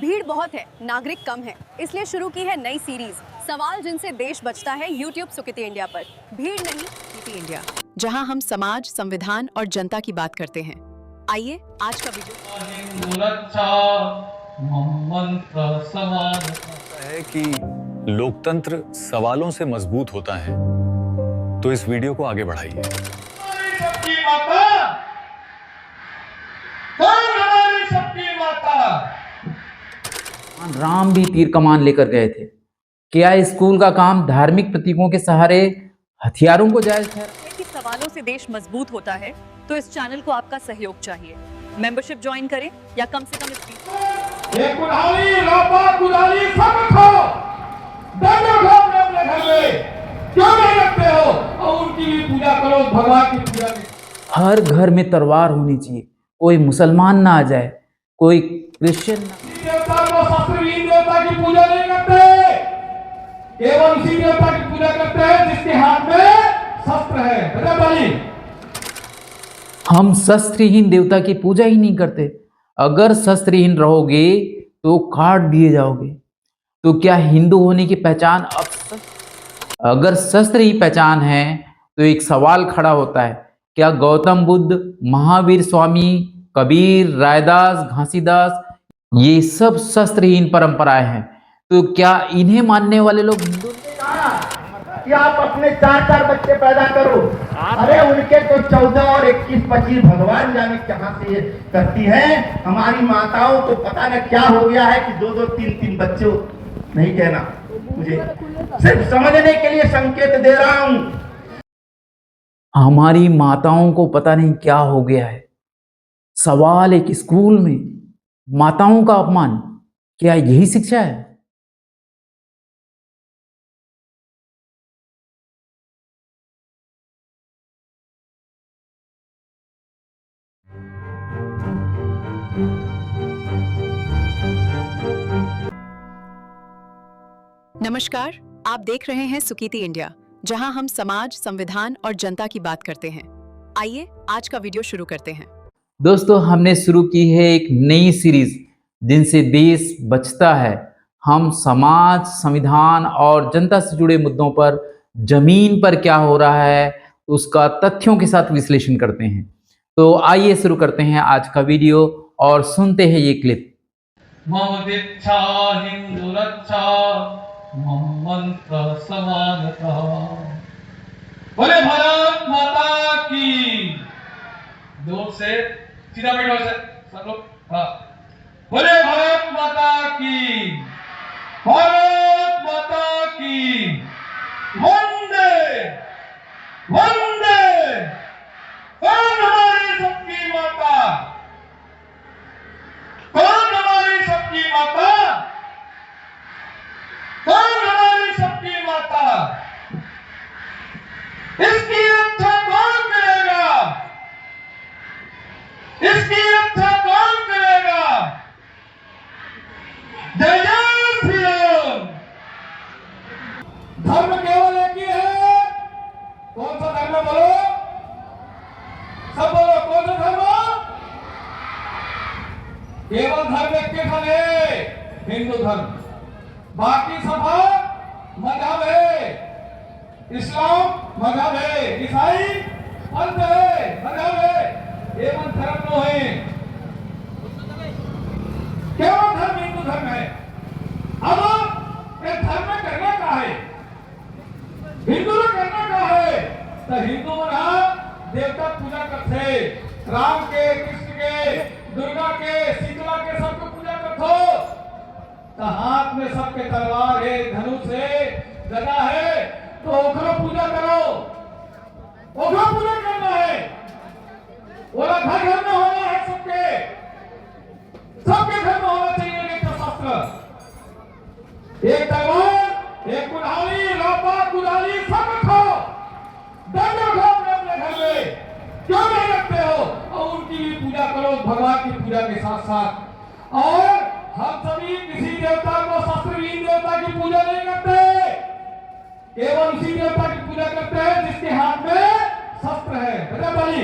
भीड़ बहुत है, नागरिक कम है, इसलिए शुरू की है नई सीरीज सवाल जिनसे देश बचता है YouTube सुकीर्ति इंडिया पर। भीड़ नहीं, सुकीर्ति इंडिया, जहां हम समाज, संविधान और जनता की बात करते हैं। आइए आज का वीडियो है कि लोकतंत्र सवालों से मजबूत होता है, तो इस वीडियो को आगे बढ़ाइए। सबकी माता, कौन हमारी सबकी माता? राम भी तीर कमान लेकर गए थे। क्या स्कूल का काम धार्मिक प्रतीकों के सहारे हथियारों को जायज ठहरा? कि सवालों से देश मजबूत होता है, तो इस चैनल को आपका सहयोग चाहिए। मेंबरशिप ज्वाइन करें या कम से कम इस ये कुल्हाड़ी, लापा, कुल्हाड़ी सब रखो, दंड रखो अपने घर में, क्यों नहीं रखते हो? और उनकी भी पूजा करो, भगवान की पूजा करो। हर घर में तलवार होनी चाहिए, कोई मुसलमान ना आ जाए, कोई क्रिश्चियन ना। देवता को शस्त्रहीन देवता की पूजा नहीं करते, केवल उसी देवता की पूजा करते हैं जिसके हाथ में शस्त्र है। बता भाई, हम शस्त्रहीन देवता की पूजा ही नहीं करते। अगर शस्त्रहीन रहोगे तो काट दिए जाओगे। तो क्या हिंदू होने की पहचान अगर शस्त्र ही पहचान है तो एक सवाल खड़ा होता है, क्या गौतम बुद्ध, महावीर स्वामी, कबीर, रायदास, घासीदास ये सब शस्त्रहीन परंपराएं हैं, तो क्या इन्हें मानने वाले लोग हिंदू? कि आप अपने 4-4 बच्चे पैदा करो, अरे उनके तो 14 और 21-25 भगवान जाने कहां से करती है। हमारी माताओं को पता न क्या हो गया है कि 2-2, 3-3 बच्चे। नहीं कहना मुझे, सिर्फ समझने के लिए संकेत दे रहा हूं। हमारी माताओं को पता नहीं क्या हो गया है। सवाल एक स्कूल में माताओं का अपमान, क्या यही शिक्षा है? नमस्कार, आप देख रहे हैं सुकीर्ति इंडिया, जहां हम समाज, संविधान और जनता की बात करते हैं। आइए आज का वीडियो शुरू करते हैं। दोस्तों, हमने शुरू की है एक नई सीरीज जिनसे देश बचता है। हम समाज, संविधान और जनता से जुड़े मुद्दों पर जमीन पर क्या हो रहा है उसका तथ्यों के साथ विश्लेषण करते हैं। तो आइए शुरू करते हैं आज का वीडियो और सुनते हैं ये क्लिप। मम दीक्षा हिंदू रक्षा, मम मंत्र समानता। बोले भारत माता की। दूर से सीधा बैठो से सब लोग। हाँ, बोले भारत माता की, भारत माता की। वंदे वंदे। कौन हमारी सबकी माता? कौन हमारी सबकी माता? कौन हमारी सबकी माता? इसकी रक्षा कौन करेगा? इसकी रक्षा कौन करेगा? जय जय श्री राम। धर्म केवल एक ही है। कौन सा धर्म बोलो? सब बोलो, कौन सा धर्म? केवल धर्म एक के है, हिंदू धर्म। बाकी सब मजहब है। इस्लाम मजहब है, ईसाई पंथ है, मजहब है। एवं धर्म नो है, केवल धर्म हिंदू धर्म है। अब एक धर्म में करना क्या है? हिंदू ने करना क्या है? तो हिंदू बना देवता पूजा करते, राम के, कृष्ण के, दुर्गा के, शीतला के, सबको पूजा करते। तो हाथ में सबके तलवार है, धनुष है, गदा है, तो ओखरो पूजा करो। ओखरो पूजा करना है, बोला घर घर में होना है। सबके घर में होना चाहिए एक शस्त्र, एक तलवार, एक कुल्हाड़ी, लापा, कुल्हाड़ी सब रखो, दंड रखो अपने घर में, क्यों नहीं रखते हो? और उनकी भी पूजा करो, भगवान की पूजा के साथ साथ। और हम सभी किसी देवता को शस्त्रहीन देवता की पूजा नहीं करते, केवल उसी देवता की पूजा करते हैं जिसके हाथ में शस्त्र है। बता भाई,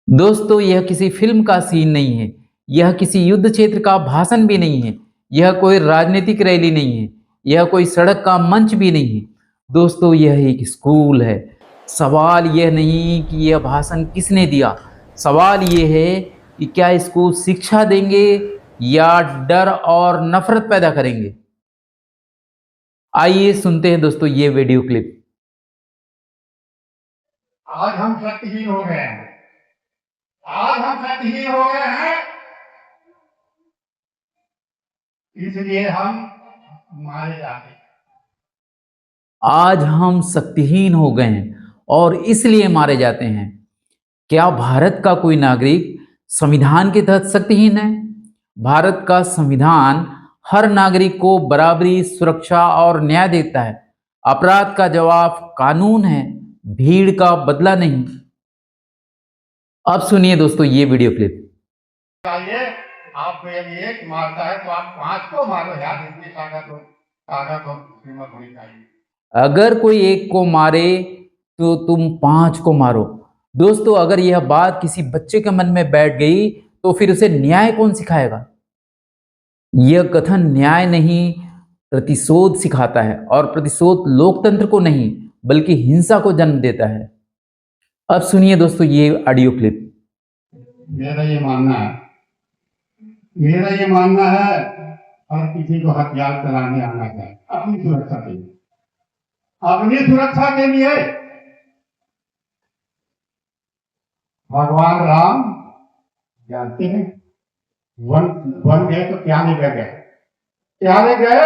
दोस्तों, यह किसी फिल्म का सीन नहीं है, यह किसी युद्ध क्षेत्र का भाषण भी नहीं है, यह कोई राजनीतिक रैली नहीं है, यह कोई सड़क का मंच भी नहीं है। दोस्तों, यह एक स्कूल है। सवाल यह नहीं कि यह भाषण किसने दिया, सवाल यह है कि क्या स्कूल शिक्षा देंगे या डर और नफरत पैदा करेंगे। आइए सुनते हैं दोस्तों ये वीडियो क्लिप। आज हम शक्तिहीन हो गए हैं। आज हम शक्तिहीन हो गए हैं, इसलिए हम मारे जाते हैं। आज हम शक्तिहीन हो गए हैं और इसलिए मारे जाते हैं। क्या भारत का कोई नागरिक संविधान के तहत शक्तिहीन है? भारत का संविधान हर नागरिक को बराबरी, सुरक्षा और न्याय देता है। अपराध का जवाब कानून है, भीड़ का बदला नहीं। अब सुनिए दोस्तों ये वीडियो क्लिप। चाहिए आपको यदि एक मारता है तो आप 5 को मारो यार, इतनी ताकत और हिम्मत होनी चाहिए। अगर कोई एक को मारे तो तुम 5 को मारो। दोस्तों, अगर यह बात किसी बच्चे के मन में बैठ गई तो फिर उसे न्याय कौन सिखाएगा? यह कथन न्याय नहीं, प्रतिशोध सिखाता है, और प्रतिशोध लोकतंत्र को नहीं बल्कि हिंसा को जन्म देता है। अब सुनिए दोस्तों ये ऑडियो क्लिप। मेरा ये मानना है हर किसी को हथियार चलाने आना चाहिए अपनी सुरक्षा के लिए। अपनी सुरक्षा के लिए भगवान राम जानते हैं, वन गए तो क्या लेकर गए? क्या ले गए?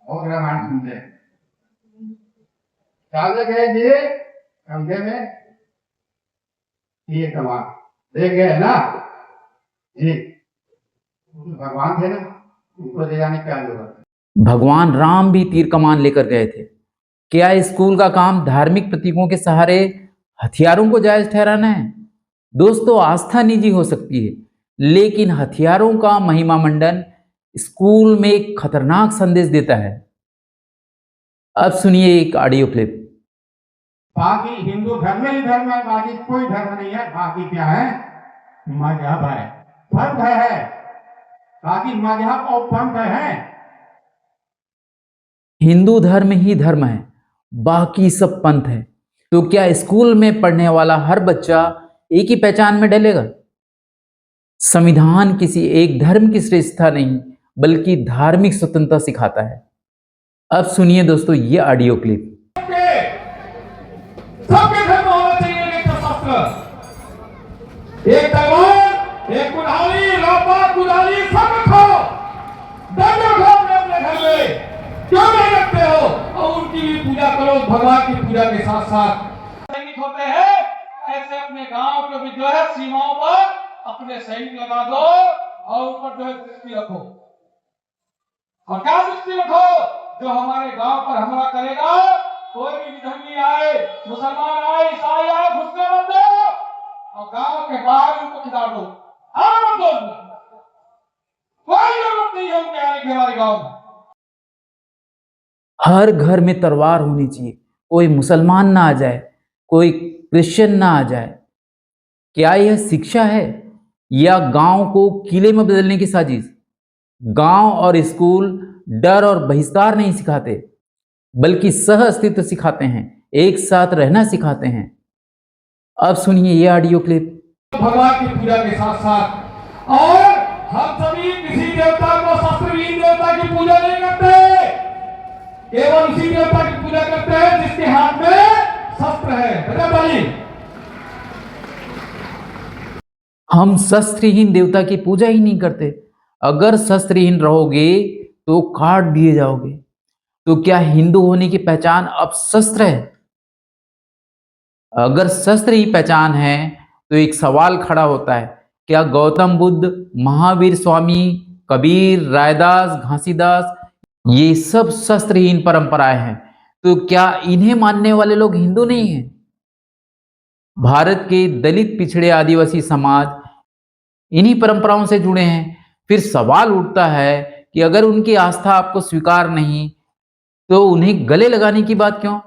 और रामायण सुनते हैं। क्या ले गए जी? कमरे में ये कमान ले गए ना जी, भगवान थे ना, उनको ले जाने की क्या जरूरत है? भगवान राम भी तीर कमान लेकर गए थे। क्या स्कूल का काम धार्मिक प्रतीकों के सहारे हथियारों को जायज ठहराना है? दोस्तों, आस्था निजी हो सकती है, लेकिन हथियारों का महिमा मंडन स्कूल में एक खतरनाक संदेश देता है। अब सुनिए एक ऑडियो क्लिप। बाकी हिंदू धर्म ही धर्म है, बाकी कोई धर्म नहीं है। बाकी क्या है? मजहब है, पंथ है। बाकी मजहब और पंथ है। हिंदू धर्म ही धर्म है, बाकी सब पंथ है। तो क्या स्कूल में पढ़ने वाला हर बच्चा एक ही पहचान में डलेगा? संविधान किसी एक धर्म की श्रेष्ठता नहीं बल्कि धार्मिक स्वतंत्रता सिखाता है। अब सुनिए दोस्तों ये ऑडियो क्लिप। सबके घर में होना चाहिए एक शस्त्र, एक तलवार, एक कुल्हाड़ी, रापा, कुदाली, सब रखो। दंड रखो अपने घर में, क्यों नहीं रखते हो? और उनकी भी पूजा करो, भगवान की पूजा के साथ साथ। सैनिक होते हैं ऐसे अपने गांव के भी जो है सीमाओं पर अपने सैनिक लगा दो और ऊपर जो है दृष्टि रखो। और क्या दृष्टि रखो? जो हमारे गांव पर हमला करेगा, कोई भी विधर्मी आए, मुसलमान आए, ईसाई आए, घुसने मत दो और गांव के बाहर उनको खिदार दो। मत दो, कोई जरूरत नहीं है उनके आने की हमारे गांव में। हर घर में तलवार होनी चाहिए, कोई मुसलमान ना आ जाए, कोई क्रिश्चियन ना आ जाए। क्या यह शिक्षा है या गांव को किले में बदलने की साजिश? गांव और स्कूल डर और बहिष्कार नहीं सिखाते बल्कि सह अस्तित्व सिखाते हैं, एक साथ रहना सिखाते हैं। अब सुनिए ये ऑडियो क्लिप। भगवान की पूजा के साथ साथ और हम सभी किसी देवता को शस्त्रहीन देवता की पूजा नहीं करते, केवल उसी देवता की पूजा करते हैं जिसके हाथ में शस्त्र है। हम शस्त्रहीन देवता की पूजा ही नहीं करते। अगर शस्त्रहीन रहोगे तो काट दिए जाओगे। तो क्या हिंदू होने की पहचान अब शस्त्र है? अगर शस्त्र ही पहचान है तो एक सवाल खड़ा होता है, क्या गौतम बुद्ध, महावीर स्वामी, कबीर, रायदास, घासीदास ये सब शस्त्रहीन परंपराएं हैं, तो क्या इन्हें मानने वाले लोग हिंदू नहीं हैं? भारत के दलित, पिछड़े, आदिवासी समाज इन्हीं परंपराओं से जुड़े हैं। फिर सवाल उठता है कि अगर उनकी आस्था आपको स्वीकार नहीं तो उन्हें गले लगाने की बात क्यों?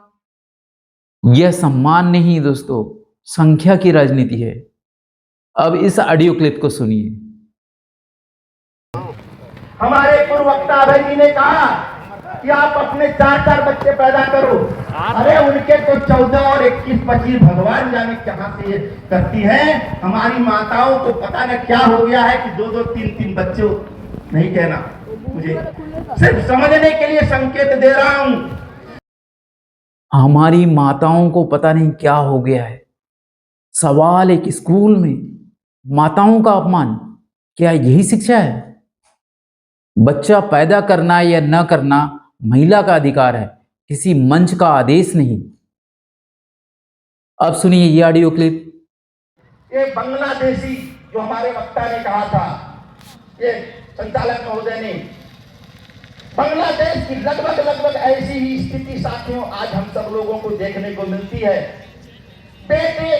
यह सम्मान नहीं दोस्तों, संख्या की राजनीति है। अब इस ऑडियो क्लिप को सुनिए। हमारे पूर्व वक्ता अभय जी ने कहा कि आप अपने 4-4 बच्चे पैदा करो। अरे उनके तो 14 और 21-25 भगवान जाने कहां से करती है। हमारी माताओं को पता न क्या हो गया है कि 2-2, 3-3 बच्चे, नहीं कहना मुझे, सिर्फ समझने के लिए संकेत दे रहा हूं। हमारी माताओं को पता नहीं क्या हो गया है। सवाल एक स्कूल में माताओं का अपमान, क्या यही शिक्षा है? बच्चा पैदा करना या न करना महिला का अधिकार है, किसी मंच का आदेश नहीं। अब सुनिए ये ऑडियो क्लिप। एक बांग्लादेशी जो हमारे वक्ता ने कहा था, ये संचालक महोदय ने, बांग्लादेश की लगभग ऐसी ही स्थिति साथियों आज हम सब लोगों को देखने को मिलती है। बेटे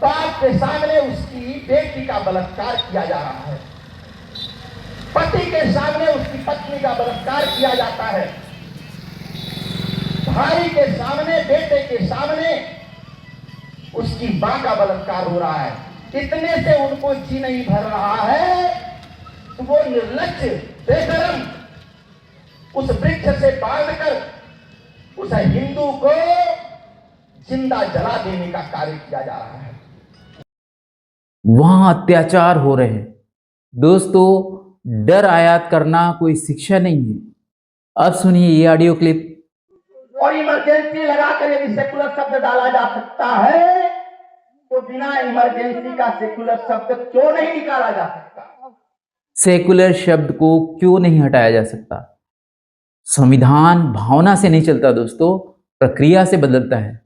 बाप के सामने उसकी बेटी का बलात्कार किया जा रहा है, पति के सामने उसकी पत्नी का बलात्कार किया जाता है, भाई के सामने, बेटे के सामने उसकी मां का बलात्कार हो रहा है। इतने से उनको जी नहीं भर रहा है तो वो निर्लज्ज बेशरम उस वृक्ष से बांधकर उस हिंदू को जिंदा जला देने का कार्य किया जा रहा है। वहां अत्याचार हो रहे हैं। दोस्तों, डर आयात करना कोई शिक्षा नहीं है। अब सुनिए ये ऑडियो क्लिप। और इमरजेंसी लगाकर यदि सेकुलर शब्द डाला जा सकता है तो बिना इमरजेंसी का सेकुलर शब्द क्यों नहीं निकाला जा सकता? सेकुलर शब्द को क्यों नहीं हटाया जा सकता? संविधान भावना से नहीं चलता दोस्तों, प्रक्रिया से बदलता है।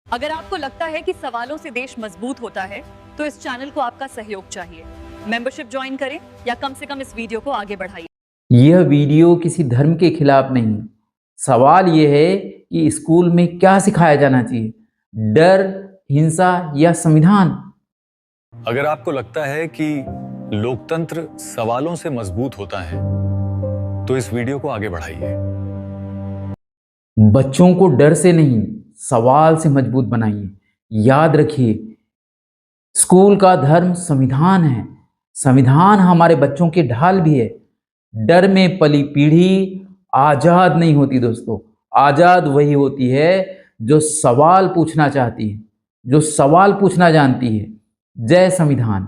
अगर आपको लगता है कि सवालों से देश मजबूत होता है तो इस चैनल को आपका सहयोग चाहिए। मेंबरशिप ज्वाइन करें या कम से कम इस वीडियो को आगे बढ़ाइए। यह वीडियो किसी धर्म के खिलाफ नहीं। सवाल यह है कि स्कूल में क्या सिखाया जाना चाहिए, डर, हिंसा या संविधान? अगर आपको लगता है कि लोकतंत्र सवालों से मजबूत होता है तो इस वीडियो को आगे बढ़ाइए। बच्चों को डर से नहीं, सवाल से मजबूत बनाइए। याद रखिए, स्कूल का धर्म संविधान है। संविधान हमारे बच्चों की ढाल भी है। डर में पली पीढ़ी आजाद नहीं होती दोस्तों। आजाद वही होती है जो सवाल पूछना चाहती है, जो सवाल पूछना जानती है। जय संविधान।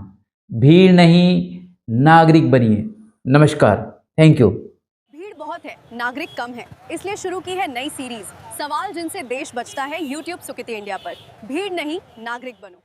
भीड़ नहीं, नागरिक बनिए। नमस्कार, थैंक यू। भीड़ बहुत है, नागरिक कम है, इसलिए शुरू की है नई सीरीज सवाल जिनसे देश बचता है YouTube सुकित इंडिया पर। भीड़ नहीं, नागरिक बनो।